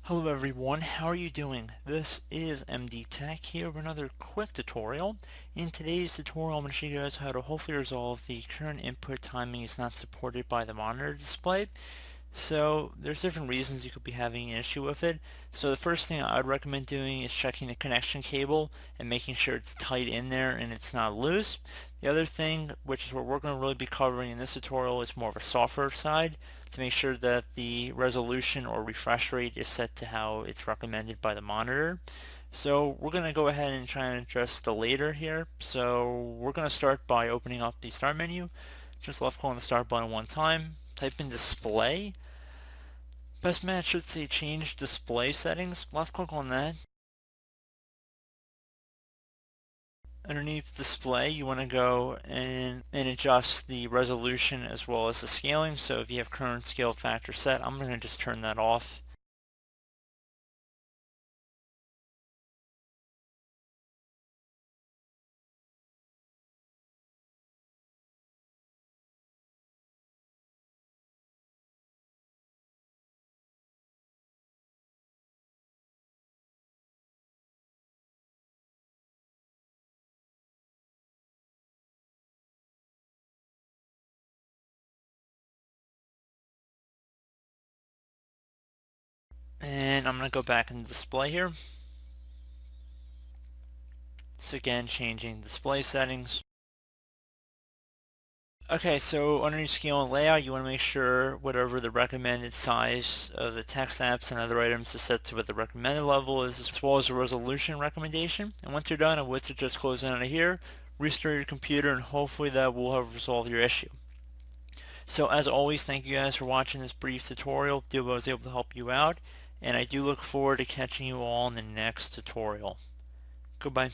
Hello everyone, how are you doing? This is MD Tech here with another quick tutorial. In today's tutorial I'm going to show you guys how to hopefully resolve the current input timing is not supported by the monitor display. So there's different reasons you could be having an issue with it. So the first thing I would recommend doing is checking the connection cable and making sure it's tight in there and it's not loose. The other thing, which is what we're going to really be covering in this tutorial, is more of a software side to make sure that the resolution or refresh rate is set to how it's recommended by the monitor. So we're going to go ahead and try and address the later here. So we're going to start by opening up the start menu. Just left click on the start button one time, type in display. Best match should say change display settings. Left click on that. Underneath display you want to go and adjust the resolution as well as the scaling. So if you have current scale factor set, I'm going to just turn that off. And I'm going to go back into display here. So again, changing display settings. Okay, so underneath scale and layout, you want to make sure whatever the recommended size of the text apps and other items is set to what the recommended level is, as well as the resolution recommendation. And once you're done, I would suggest closing out of here, restart your computer, and hopefully that will have resolved your issue. So as always, thank you guys for watching this brief tutorial. I was able to help you out, and I do look forward to catching you all in the next tutorial. Goodbye.